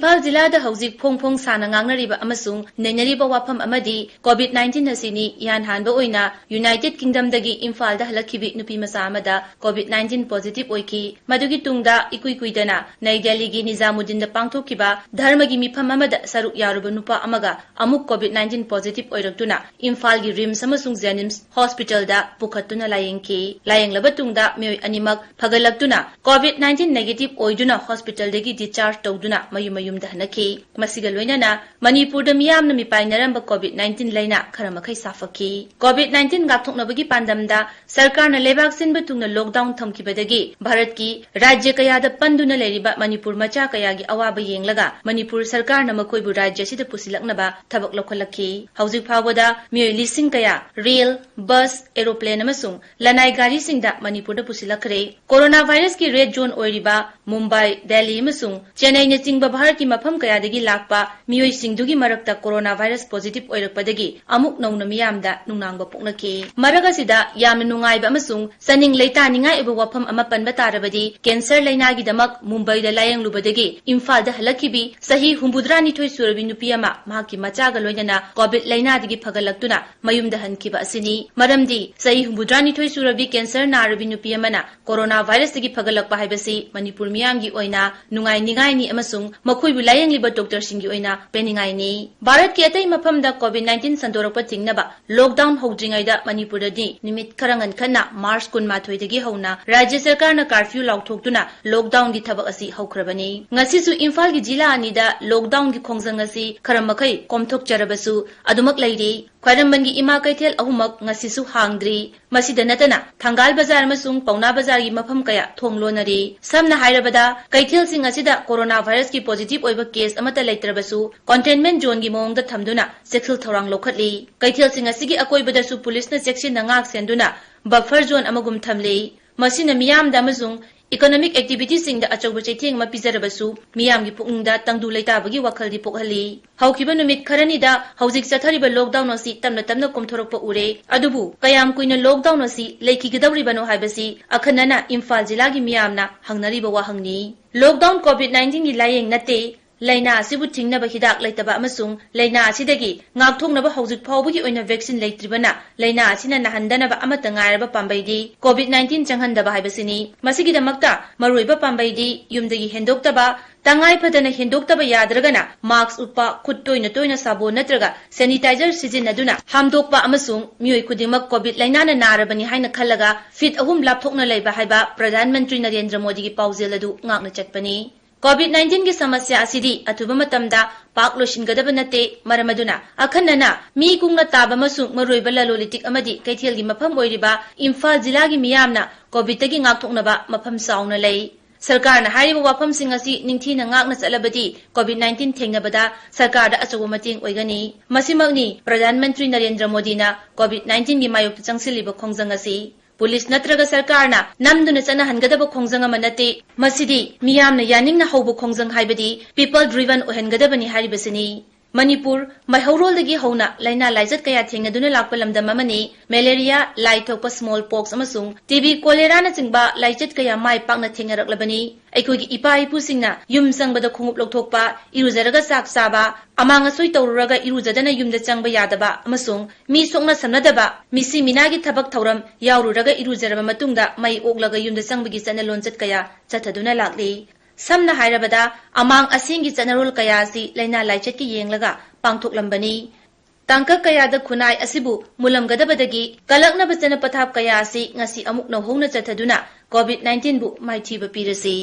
इम्फाल जिला हौजिक Phong Phong साना ngangnariba amasung nenariba wafam amadi COVID-19 hasini yan hanba oina United Kingdom dagi Imphal da halakhibi nupi masa amada COVID-19 positive oiki madugi tungda ikui kuidana Nai Delhi gi Nizamuddin da pangthokiba dharma gi mifam amada saruk yaruba nupa amaga amuk COVID-19 positive oiraktuna Imphal gi RIMS amasung Jenims Hospital da pukhatuna layengki layenglaba tungda mioi animak phagalaktuna COVID-19 negative oiduna hospital dagi discharge tawduna mayum da hanaki masiga loinana Manipur da miyamna mipainaramba COVID-19 laina kharamakhay safaki COVID-19 gapthoknabagi pandamda sarkarna lebak sinba tungna lockdown thamkibadagi Bharat ki rajya kaya da panduna leriba Manipur macha kaya gi awaba yenglaga Manipur sarkarna makoibu rajya sida pusilaknaba thabak lokhalakhi hauzik phawada mioi lising kaya rail bus aeroplane amasung lanai gari singda Manipur da pusilakre coronavirus ki red zone oiriba Mumbai Delhi amasung Chennai na chingba Bharat ki mafam kaya dagi lakpa mioi singdugi marakta coronavirus positive oirakpadagi amuk nauna miyamda nungnangba poknaki maraga sida yamna nungaiba amasung saning leita ningai eba wafam ama panba tarabadi cancer laina gi damak Mumbai da layang lubadagi Imphal da halakhibi sahi humbudrani thoi surabi nupi ama mahaki machaga loinana covid laina dagi phagalaktuna mayumda hankiba asini maramdi sahi humbudrani thoi surabi cancer narabi nupi amana coronavirus dagi phagalakpa haibasi Manipur miyam gi oina nungai ningai ni amasung makhoi bu layang liba doctor singi oina peningai ni Bharat ki atai mafamda COVID-19 sandorakpa tingnaba lockdown hodringaida Manipur di nimit kharangan khanna March 12 dagi hauna rajya sarkarna curfew lauthoktuna lockdown gi thabak asi haukrabani ngasisu Imphal gi jila ani da lockdown gi khongjang asi kharamakai komthok charabasu adumak lairi khwaramban gi ima kaithel ahumak ngasisu hangdri masida natana Thangal bazar masung Pauna bazar gi mafam kaya thonglonari samna hairabada kaithel sing asida coronavirus ki positive oiba case amata leitrabasu containment zone gi mong da thamduna sexual thorang lokhatli kaithel sing asigi akoibada su police na section na ngak senduna buffer zone amagum thamle masina miyam da masung economic activities sing da achauba chaitheng ma pizarabasu miyam gi pukngda tangdu leitabagi wakhaldi pokhali haukiba numit kharani da hauzik chathariba lockdown asi tamna komthorokpa ure adubu kayam kuina lockdown asi leikigidawri bano haibasi akhanana Imphal jila gi miyamna hangnariba wahangni lockdown COVID-19 gi layeng nate laina asibu tingnaba hidak leitaba amasung laina asidagi ngakthongnaba hauzik phawbagi oina vaccine leitribana laina asina nahandanaba amata ngairaba pambaidi COVID-19 changhandaba haibasini masigi damakta maroiba pambaidi yumdagi hendoktaba tangai phadana hendoktaba yadragana mask upa khuttoina toina sabo natraga sanitizer sizinaduna hamdokpa amasung mioi khudingmak COVID laina na narabani haina khallaga fit ahum lapthokna leiba haiba Pradhan Mantri Narendra Modi gi paujel adu ngakna chatpani COVID-19 की समस्या असिदी अथुबा मतमदा पाक लोशिनगदब नते मरमदुना अखन्नना मी कुंगना ताबा मसु मरोइबा ललोलिटिक अमदी कैथेल की मफम ओइरिबा Imphal जिला की मियामना Covid तगी ngakthoknaba मफम साउना लै सरकारना हारिबा वाफम सिंग असि निंगथीना ngakna चलबदी COVID-19 थेंगनबदा सरकारदा अचौबा मतेंग ओइगनी मसिमगनी प्रधान मंत्री नरेंद्र मोदीना COVID-19 की मायोक चंगसिलिबा खोंजंग असि पुलिस नत्रगा सरकारना नमदुना चना हनगदब खोंजंग मनते मसिदी मियामना यानिंगना हौबो खोंजंग हाइबदी पीपल ड्रिवन ओहनगदबनी हारिबसनी Manipur Maihorolदगी हौना लाइना लाइजत कया थेंगदुना Lakpa लमदम अमनी malaria लाइथोकपा smallpox अमसुंग TB cholera ना चिंगबा लाइजत कया माइ पाकना थेंगरकलबनी अैखोगी इपा इपुसिंगना युम संगबदा खोंगुप लौथोकपा इरुजरगा साक साबा अमांग असोय तौरुरगा इरुजदना युमदा चंगबा यादबा अमसुंग मी सोंगना समनदबा मिसी मिनागी थबक थौरम यावरुरगा इरुजरबा मतुंगदा मई ओकलगा युमदा चंगबगी चना लोनचत कया चथदुना लागले samna hairabada amang asingi chanarol kaya si laina laichet ki yenglaga pangthoklambanI tangka kaya da khunai asibu mulamgadabadagi kalakna bachana pathap kaya si ngasi amuk no hongna chathaduna COVID-19 bu maithiba pirasi